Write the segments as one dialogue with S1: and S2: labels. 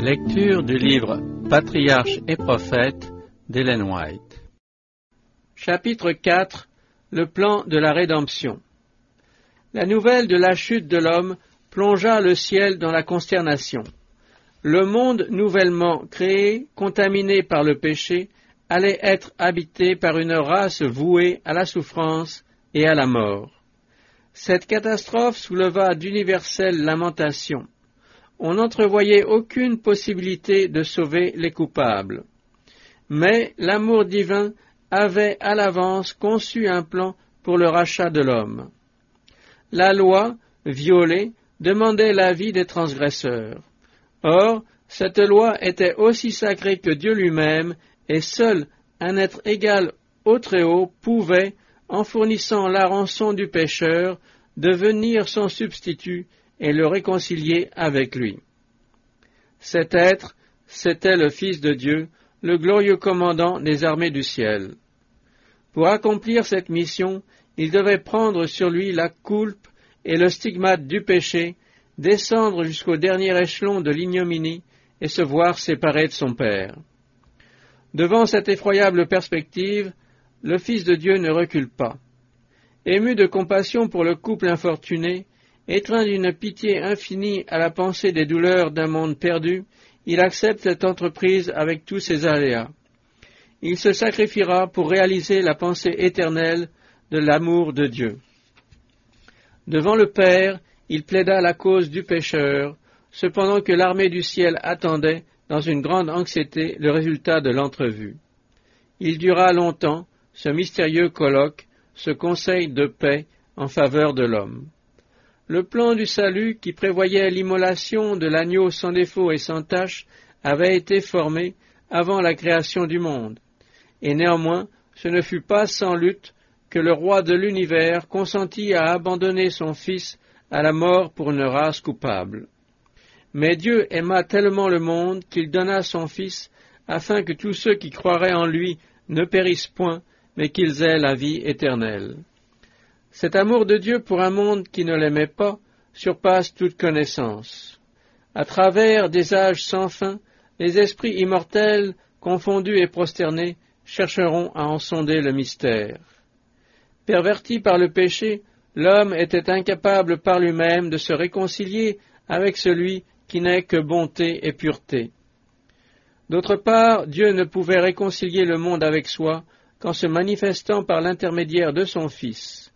S1: Lecture du livre Patriarches et prophètes d'Ellen White. Chapitre 4. Le plan de la rédemption. La nouvelle de la chute de l'homme plongea le ciel dans la consternation. Le monde nouvellement créé, contaminé par le péché, allait être habité par une race vouée à la souffrance et à la mort. Cette catastrophe souleva d'universelles lamentations. On n'entrevoyait aucune possibilité de sauver les coupables. Mais l'amour divin avait à l'avance conçu un plan pour le rachat de l'homme. La loi, violée, demandait la vie des transgresseurs. Or, cette loi était aussi sacrée que Dieu lui-même, et seul un être égal au Très-Haut pouvait, en fournissant la rançon du pécheur, devenir son substitut et le réconcilier avec lui. Cet être, c'était le Fils de Dieu, le glorieux commandant des armées du ciel. Pour accomplir cette mission, il devait prendre sur lui la coulpe et le stigmate du péché, descendre jusqu'au dernier échelon de l'ignominie et se voir séparé de son Père. Devant cette effroyable perspective, le Fils de Dieu ne recule pas. Ému de compassion pour le couple infortuné, étreint d'une pitié infinie à la pensée des douleurs d'un monde perdu, il accepte cette entreprise avec tous ses aléas. Il se sacrifiera pour réaliser la pensée éternelle de l'amour de Dieu. Devant le Père, il plaida la cause du pécheur, cependant que l'armée du ciel attendait, dans une grande anxiété, le résultat de l'entrevue. Il dura longtemps, ce mystérieux colloque, ce conseil de paix en faveur de l'homme. Le plan du salut, qui prévoyait l'immolation de l'agneau sans défaut et sans tache, avait été formé avant la création du monde. Et néanmoins, ce ne fut pas sans lutte que le roi de l'univers consentit à abandonner son Fils à la mort pour une race coupable. Mais Dieu aima tellement le monde qu'il donna son Fils, afin que tous ceux qui croiraient en lui ne périssent point, mais qu'ils aient la vie éternelle. Cet amour de Dieu pour un monde qui ne l'aimait pas surpasse toute connaissance. À travers des âges sans fin, les esprits immortels, confondus et prosternés, chercheront à en sonder le mystère. Perverti par le péché, l'homme était incapable par lui-même de se réconcilier avec celui qui n'est que bonté et pureté. D'autre part, Dieu ne pouvait réconcilier le monde avec soi qu'en se manifestant par l'intermédiaire de son Fils.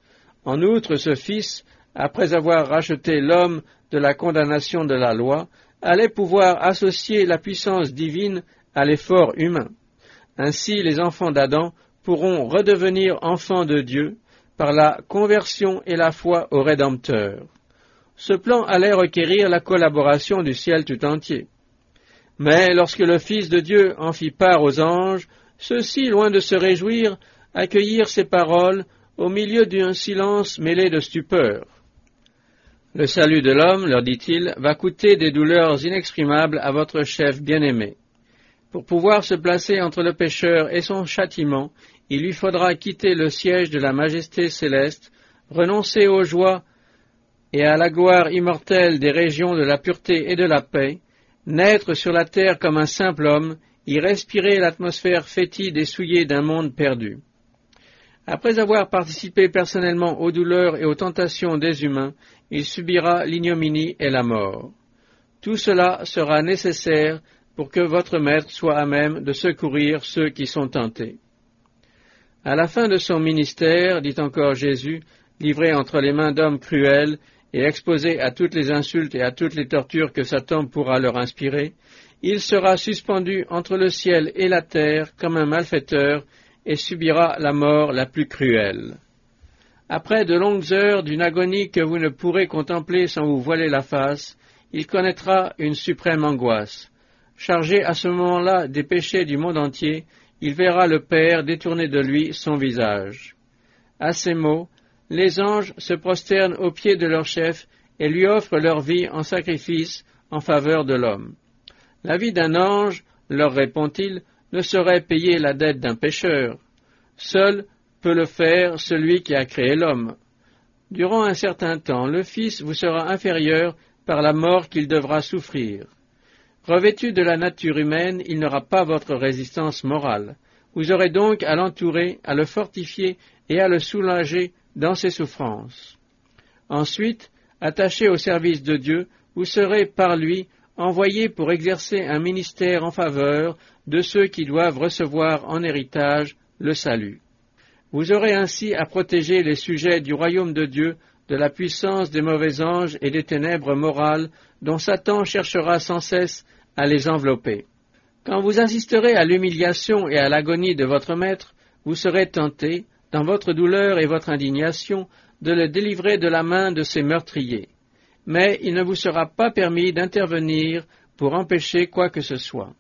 S1: En outre, ce Fils, après avoir racheté l'homme de la condamnation de la loi, allait pouvoir associer la puissance divine à l'effort humain. Ainsi, les enfants d'Adam pourront redevenir enfants de Dieu par la conversion et la foi au Rédempteur. Ce plan allait requérir la collaboration du ciel tout entier. Mais lorsque le Fils de Dieu en fit part aux anges, ceux-ci, loin de se réjouir, accueillirent ces paroles au milieu d'un silence mêlé de stupeur. Le salut de l'homme, leur dit-il, va coûter des douleurs inexprimables à votre chef bien-aimé. Pour pouvoir se placer entre le pécheur et son châtiment, il lui faudra quitter le siège de la majesté céleste, renoncer aux joies et à la gloire immortelle des régions de la pureté et de la paix, naître sur la terre comme un simple homme, y respirer l'atmosphère fétide et souillée d'un monde perdu. Après avoir participé personnellement aux douleurs et aux tentations des humains, il subira l'ignominie et la mort. Tout cela sera nécessaire pour que votre Maître soit à même de secourir ceux qui sont tentés. À la fin de son ministère, dit encore Jésus, livré entre les mains d'hommes cruels et exposé à toutes les insultes et à toutes les tortures que Satan pourra leur inspirer, il sera suspendu entre le ciel et la terre comme un malfaiteur et subira la mort la plus cruelle. Après de longues heures d'une agonie que vous ne pourrez contempler sans vous voiler la face, il connaîtra une suprême angoisse. Chargé à ce moment-là des péchés du monde entier, il verra le Père détourner de lui son visage. À ces mots, les anges se prosternent aux pieds de leur chef et lui offrent leur vie en sacrifice en faveur de l'homme. La vie d'un ange, leur répond-il, ne saurait payer la dette d'un pécheur. Seul peut le faire celui qui a créé l'homme. Durant un certain temps, le Fils vous sera inférieur par la mort qu'il devra souffrir. Revêtu de la nature humaine, il n'aura pas votre résistance morale. Vous aurez donc à l'entourer, à le fortifier et à le soulager dans ses souffrances. Ensuite, attaché au service de Dieu, vous serez par lui envoyé pour exercer un ministère en faveur de ceux qui doivent recevoir en héritage le salut. Vous aurez ainsi à protéger les sujets du royaume de Dieu de la puissance des mauvais anges et des ténèbres morales dont Satan cherchera sans cesse à les envelopper. Quand vous assisterez à l'humiliation et à l'agonie de votre maître, vous serez tenté, dans votre douleur et votre indignation, de le délivrer de la main de ses meurtriers. Mais il ne vous sera pas permis d'intervenir pour empêcher quoi que ce soit.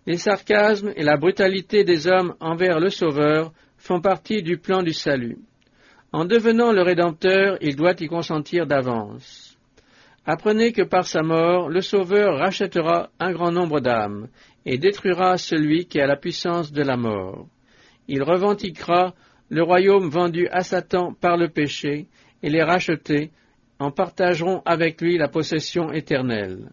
S1: Les sarcasmes et la brutalité des hommes envers le Sauveur font partie du plan du salut. En devenant le Rédempteur, il doit y consentir d'avance. Apprenez que par sa mort, le Sauveur rachètera un grand nombre d'âmes et détruira celui qui a la puissance de la mort. Il revendiquera le royaume vendu à Satan par le péché, et les rachetés en partageront avec lui la possession éternelle.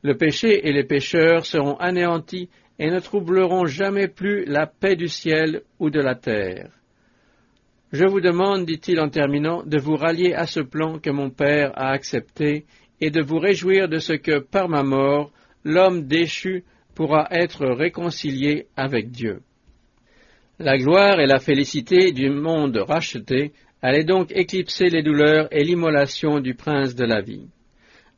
S1: Le péché et les pécheurs seront anéantis et ne troubleront jamais plus la paix du ciel ou de la terre. Je vous demande, dit-il en terminant, de vous rallier à ce plan que mon Père a accepté et de vous réjouir de ce que, par ma mort, l'homme déchu pourra être réconcilié avec Dieu. La gloire et la félicité du monde racheté allaient donc éclipser les douleurs et l'immolation du prince de la vie.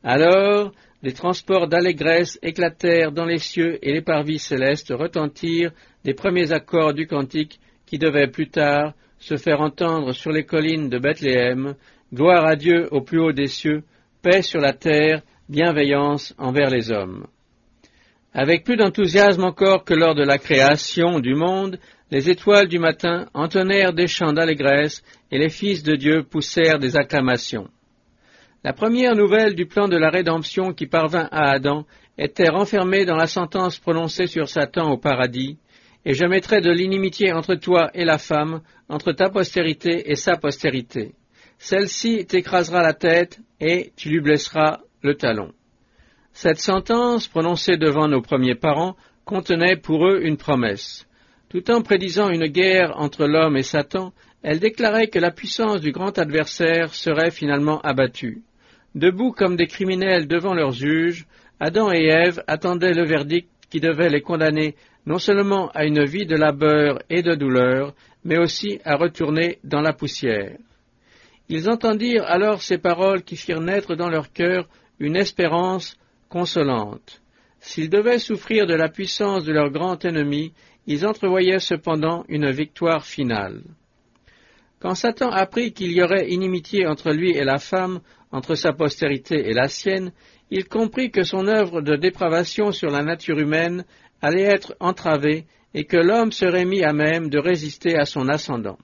S1: Alors, des transports d'allégresse éclatèrent dans les cieux et les parvis célestes retentirent des premiers accords du cantique qui devait plus tard se faire entendre sur les collines de Bethléem, gloire à Dieu au plus haut des cieux, paix sur la terre, bienveillance envers les hommes. Avec plus d'enthousiasme encore que lors de la création du monde, les étoiles du matin entonnèrent des chants d'allégresse et les fils de Dieu poussèrent des acclamations. La première nouvelle du plan de la rédemption qui parvint à Adam était renfermée dans la sentence prononcée sur Satan au paradis, « Et je mettrai de l'inimitié entre toi et la femme, entre ta postérité et sa postérité. Celle-ci t'écrasera la tête et tu lui blesseras le talon. » Cette sentence, prononcée devant nos premiers parents, contenait pour eux une promesse. Tout en prédisant une guerre entre l'homme et Satan, elle déclarait que la puissance du grand adversaire serait finalement abattue. Debout comme des criminels devant leurs juges, Adam et Ève attendaient le verdict qui devait les condamner non seulement à une vie de labeur et de douleur, mais aussi à retourner dans la poussière. Ils entendirent alors ces paroles qui firent naître dans leur cœur une espérance consolante. S'ils devaient souffrir de la puissance de leur grand ennemi, ils entrevoyaient cependant une victoire finale. Quand Satan apprit qu'il y aurait inimitié entre lui et la femme, entre sa postérité et la sienne, il comprit que son œuvre de dépravation sur la nature humaine allait être entravée et que l'homme serait mis à même de résister à son ascendant.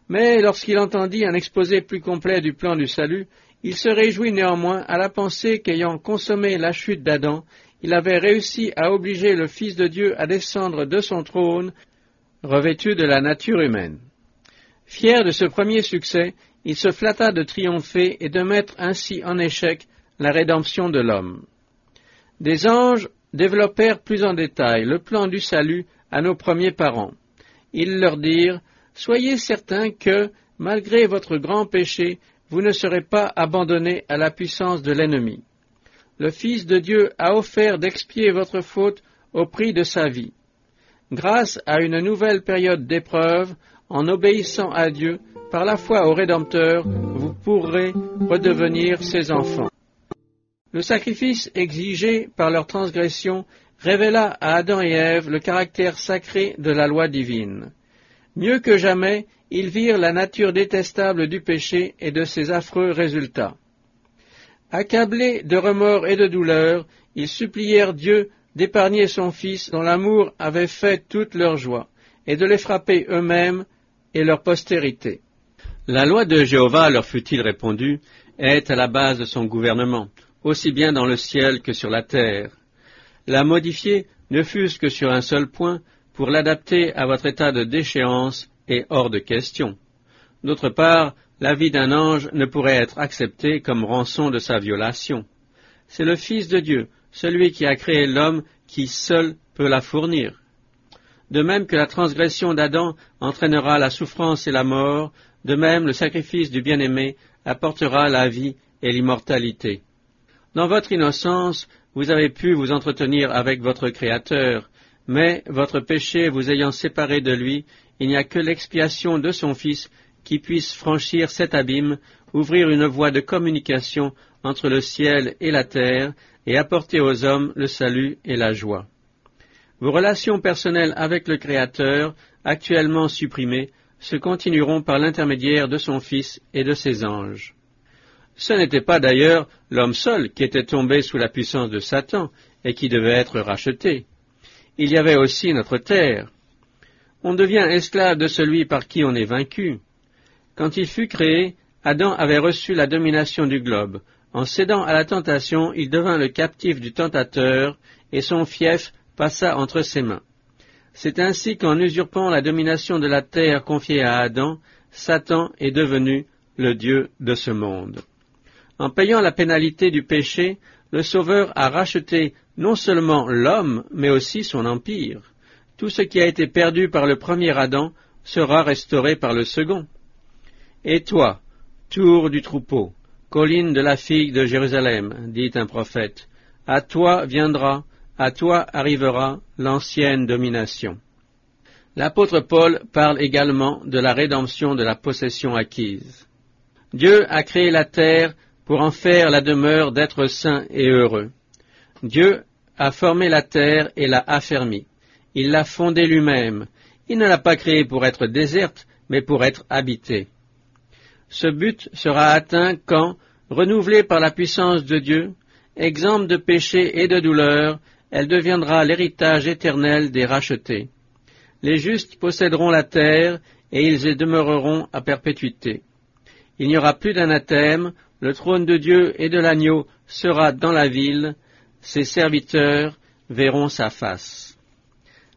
S1: Mais lorsqu'il entendit un exposé plus complet du plan du salut, il se réjouit néanmoins à la pensée qu'ayant consommé la chute d'Adam, il avait réussi à obliger le Fils de Dieu à descendre de son trône, revêtu de la nature humaine. Fier de ce premier succès, il se flatta de triompher et de mettre ainsi en échec la rédemption de l'homme. Des anges développèrent plus en détail le plan du salut à nos premiers parents. Ils leur dirent « Soyez certains que, malgré votre grand péché, vous ne serez pas abandonnés à la puissance de l'ennemi. Le Fils de Dieu a offert d'expier votre faute au prix de sa vie. Grâce à une nouvelle période d'épreuve, en obéissant à Dieu, par la foi au Rédempteur, vous pourrez redevenir ses enfants. » Le sacrifice exigé par leur transgression révéla à Adam et Ève le caractère sacré de la loi divine. Mieux que jamais, ils virent la nature détestable du péché et de ses affreux résultats. Accablés de remords et de douleur, ils supplièrent Dieu d'épargner son Fils dont l'amour avait fait toute leur joie, et de les frapper eux-mêmes et leur postérité. La loi de Jéhovah, leur fut-il répondu, est à la base de son gouvernement, aussi bien dans le ciel que sur la terre. La modifier, ne fût-ce que sur un seul point, pour l'adapter à votre état de déchéance, est hors de question. D'autre part, la vie d'un ange ne pourrait être acceptée comme rançon de sa violation. C'est le Fils de Dieu, celui qui a créé l'homme qui seul peut la fournir. De même que la transgression d'Adam entraînera la souffrance et la mort, de même le sacrifice du bien-aimé apportera la vie et l'immortalité. Dans votre innocence, vous avez pu vous entretenir avec votre Créateur, mais votre péché vous ayant séparé de lui, il n'y a que l'expiation de son Fils qui puisse franchir cet abîme, ouvrir une voie de communication entre le ciel et la terre, et apporter aux hommes le salut et la joie. Vos relations personnelles avec le Créateur, actuellement supprimées, se continueront par l'intermédiaire de son Fils et de ses anges. Ce n'était pas d'ailleurs l'homme seul qui était tombé sous la puissance de Satan et qui devait être racheté. Il y avait aussi notre terre. On devient esclave de celui par qui on est vaincu. Quand il fut créé, Adam avait reçu la domination du globe. En cédant à la tentation, il devint le captif du tentateur et son fief passa entre ses mains. C'est ainsi qu'en usurpant la domination de la terre confiée à Adam, Satan est devenu le Dieu de ce monde. En payant la pénalité du péché, le Sauveur a racheté non seulement l'homme, mais aussi son empire. Tout ce qui a été perdu par le premier Adam sera restauré par le second. Et toi, tour du troupeau, colline de la figue de Jérusalem, dit un prophète, à toi viendra, à toi arrivera l'ancienne domination. L'apôtre Paul parle également de la rédemption de la possession acquise. Dieu a créé la terre pour en faire la demeure d'êtres saints et heureux. Dieu a formé la terre et l'a affermie. Il l'a fondée lui-même. Il ne l'a pas créée pour être déserte, mais pour être habitée. Ce but sera atteint quand, renouvelée par la puissance de Dieu, exempte de péché et de douleur, elle deviendra l'héritage éternel des rachetés. Les justes posséderont la terre et ils y demeureront à perpétuité. Il n'y aura plus d'anathème, le trône de Dieu et de l'agneau sera dans la ville, ses serviteurs verront sa face.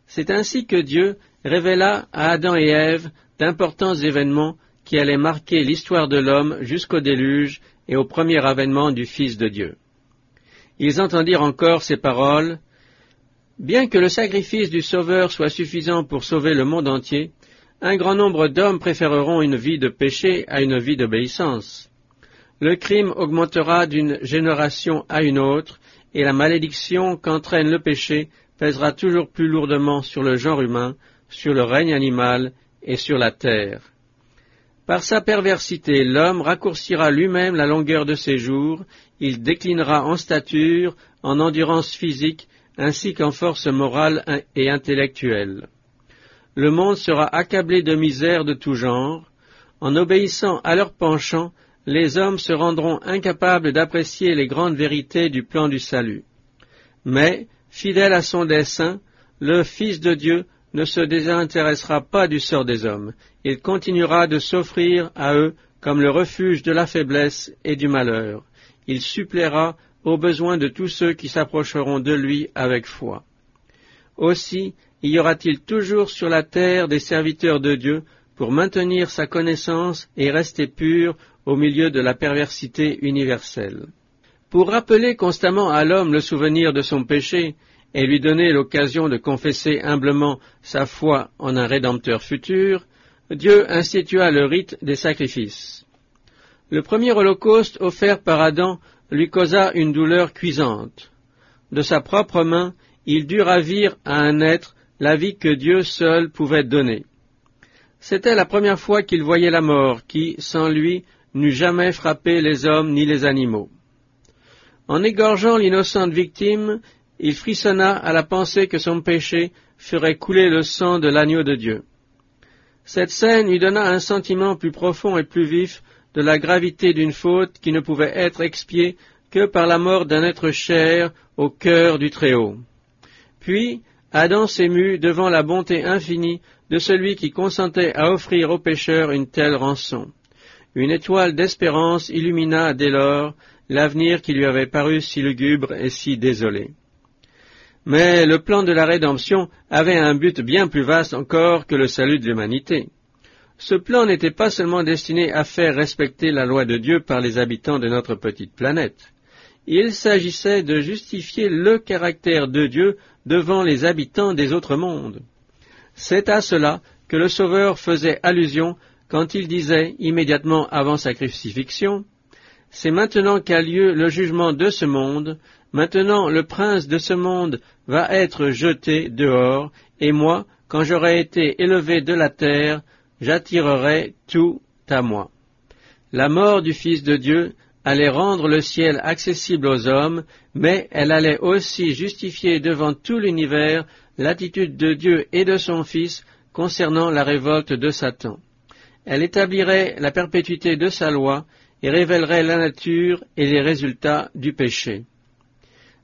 S1: C'est ainsi que Dieu révéla à Adam et Ève d'importants événements qui allaient marquer l'histoire de l'homme jusqu'au déluge et au premier avènement du Fils de Dieu. Ils entendirent encore ces paroles. Bien que le sacrifice du Sauveur soit suffisant pour sauver le monde entier, un grand nombre d'hommes préféreront une vie de péché à une vie d'obéissance. Le crime augmentera d'une génération à une autre, et la malédiction qu'entraîne le péché pèsera toujours plus lourdement sur le genre humain, sur le règne animal et sur la terre. Par sa perversité, l'homme raccourcira lui-même la longueur de ses jours, il déclinera en stature, en endurance physique, ainsi qu'en force morale et intellectuelle. Le monde sera accablé de misère de tout genre. En obéissant à leur penchant, les hommes se rendront incapables d'apprécier les grandes vérités du plan du salut. Mais, fidèle à son dessein, le Fils de Dieu ne se désintéressera pas du sort des hommes. Il continuera de s'offrir à eux comme le refuge de la faiblesse et du malheur. Il suppléera aux besoins de tous ceux qui s'approcheront de lui avec foi. Aussi, y aura-t-il toujours sur la terre des serviteurs de Dieu pour maintenir sa connaissance et rester pur au milieu de la perversité universelle. Pour rappeler constamment à l'homme le souvenir de son péché et lui donner l'occasion de confesser humblement sa foi en un Rédempteur futur, Dieu institua le rite des sacrifices. Le premier holocauste offert par Adam lui causa une douleur cuisante. De sa propre main, il dut ravir à un être la vie que Dieu seul pouvait donner. C'était la première fois qu'il voyait la mort qui, sans lui, n'eût jamais frappé les hommes ni les animaux. En égorgeant l'innocente victime, il frissonna à la pensée que son péché ferait couler le sang de l'agneau de Dieu. Cette scène lui donna un sentiment plus profond et plus vif de la gravité d'une faute qui ne pouvait être expiée que par la mort d'un être cher au cœur du Très-Haut. Puis, Adam s'émut devant la bonté infinie de celui qui consentait à offrir aux pécheurs une telle rançon. Une étoile d'espérance illumina dès lors l'avenir qui lui avait paru si lugubre et si désolé. Mais le plan de la rédemption avait un but bien plus vaste encore que le salut de l'humanité. Ce plan n'était pas seulement destiné à faire respecter la loi de Dieu par les habitants de notre petite planète. il s'agissait de justifier le caractère de Dieu devant les habitants des autres mondes. C'est à cela que le Sauveur faisait allusion quand il disait, immédiatement avant sa crucifixion, « C'est maintenant qu'a lieu le jugement de ce monde, maintenant le prince de ce monde va être jeté dehors, et moi, quand j'aurai été élevé de la terre, j'attirerai tout à moi. » La mort du Fils de Dieu allait rendre le ciel accessible aux hommes, mais elle allait aussi justifier devant tout l'univers l'attitude de Dieu et de son Fils concernant la révolte de Satan. Elle établirait la perpétuité de sa loi et révélerait la nature et les résultats du péché.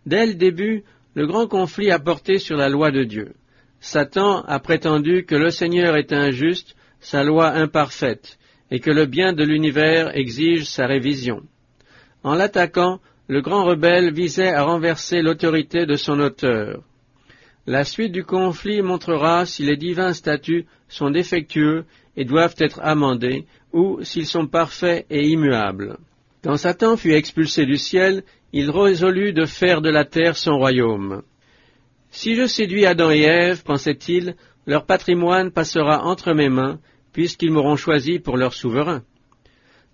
S1: Dès le début, le grand conflit a porté sur la loi de Dieu. Satan a prétendu que le Seigneur est injuste, sa loi imparfaite, et que le bien de l'univers exige sa révision. En l'attaquant, le grand rebelle visait à renverser l'autorité de son auteur. La suite du conflit montrera si les divins statuts sont défectueux et doivent être amendés, ou s'ils sont parfaits et immuables. Quand Satan fut expulsé du ciel, il résolut de faire de la terre son royaume. Si je séduis Adam et Ève, pensait-il, leur patrimoine passera entre mes mains, puisqu'ils m'auront choisi pour leur souverain.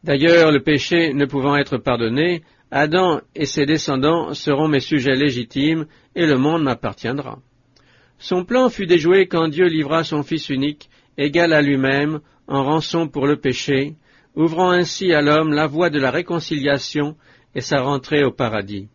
S1: D'ailleurs, le péché ne pouvant être pardonné, Adam et ses descendants seront mes sujets légitimes, et le monde m'appartiendra. Son plan fut déjoué quand Dieu livra son Fils unique, égal à lui-même, en rançon pour le péché, ouvrant ainsi à l'homme la voie de la réconciliation et sa rentrée au paradis.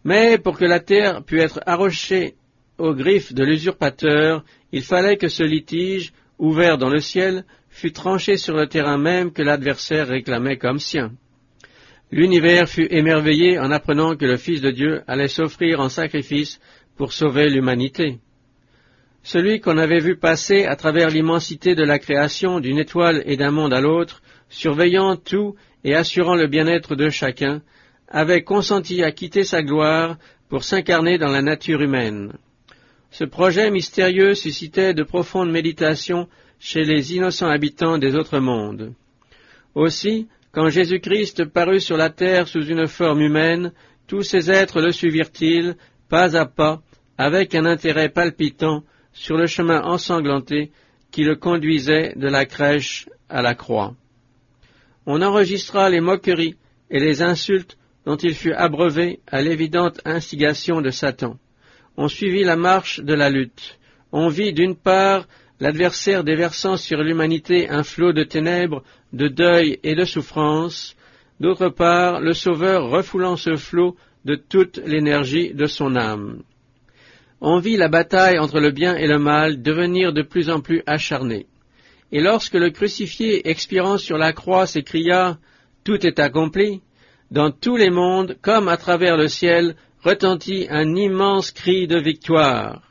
S1: Mais pour que la terre pût être arrachée aux griffes de l'usurpateur, il fallait que ce litige, ouvert dans le ciel, fût tranché sur le terrain même que l'adversaire réclamait comme sien. L'univers fut émerveillé en apprenant que le Fils de Dieu allait s'offrir en sacrifice pour sauver l'humanité. Celui qu'on avait vu passer à travers l'immensité de la création d'une étoile et d'un monde à l'autre, surveillant tout et assurant le bien-être de chacun, avait consenti à quitter sa gloire pour s'incarner dans la nature humaine. Ce projet mystérieux suscitait de profondes méditations chez les innocents habitants des autres mondes. Aussi, quand Jésus-Christ parut sur la terre sous une forme humaine, tous ces êtres le suivirent-ils, pas à pas, avec un intérêt palpitant, sur le chemin ensanglanté qui le conduisait de la crèche à la croix. On enregistra les moqueries et les insultes dont il fut abreuvé à l'évidente instigation de Satan. On suivit la marche de la lutte. On vit d'une part l'adversaire déversant sur l'humanité un flot de ténèbres, de deuil et de souffrance, d'autre part le Sauveur refoulant ce flot de toute l'énergie de son âme. On vit la bataille entre le bien et le mal devenir de plus en plus acharnée. Et lorsque le crucifié expirant sur la croix s'écria « Tout est accompli », dans tous les mondes, comme à travers le ciel, retentit un immense cri de victoire.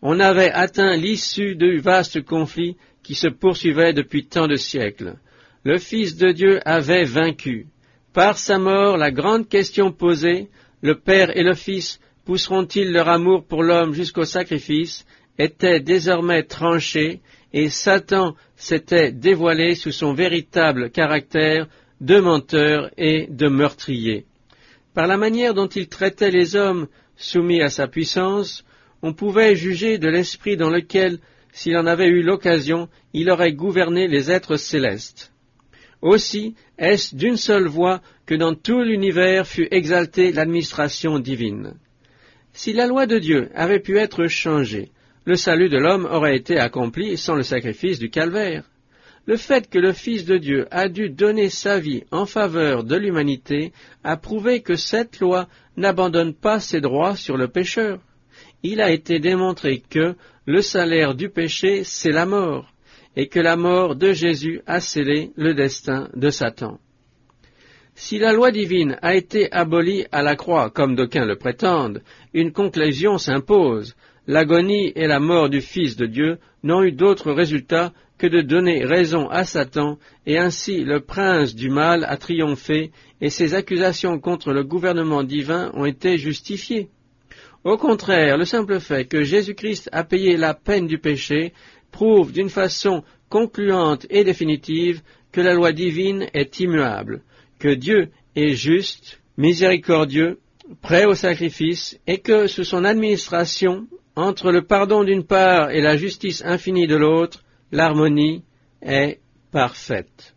S1: On avait atteint l'issue du vaste conflit qui se poursuivait depuis tant de siècles. Le Fils de Dieu avait vaincu. Par sa mort, la grande question posée, le Père et le Fils pousseront-ils leur amour pour l'homme jusqu'au sacrifice, était désormais tranchée, et Satan s'était dévoilé sous son véritable caractère de menteur et de meurtrier. Par la manière dont il traitait les hommes soumis à sa puissance, on pouvait juger de l'esprit dans lequel, s'il en avait eu l'occasion, il aurait gouverné les êtres célestes. Aussi, est-ce d'une seule voix que dans tout l'univers fut exaltée l'administration divine. Si la loi de Dieu avait pu être changée, le salut de l'homme aurait été accompli sans le sacrifice du calvaire. Le fait que le Fils de Dieu a dû donner sa vie en faveur de l'humanité a prouvé que cette loi n'abandonne pas ses droits sur le pécheur. Il a été démontré que le salaire du péché, c'est la mort, et que la mort de Jésus a scellé le destin de Satan. Si la loi divine a été abolie à la croix, comme d'aucuns le prétendent, une conclusion s'impose. L'agonie et la mort du Fils de Dieu n'ont eu d'autre résultat que de donner raison à Satan, et ainsi le prince du mal a triomphé, et ses accusations contre le gouvernement divin ont été justifiées. Au contraire, le simple fait que Jésus-Christ a payé la peine du péché prouve d'une façon concluante et définitive que la loi divine est immuable, que Dieu est juste miséricordieux, prêt au sacrifice, et que sous son administration, entre le pardon d'une part et la justice infinie de l'autre, l'harmonie est parfaite.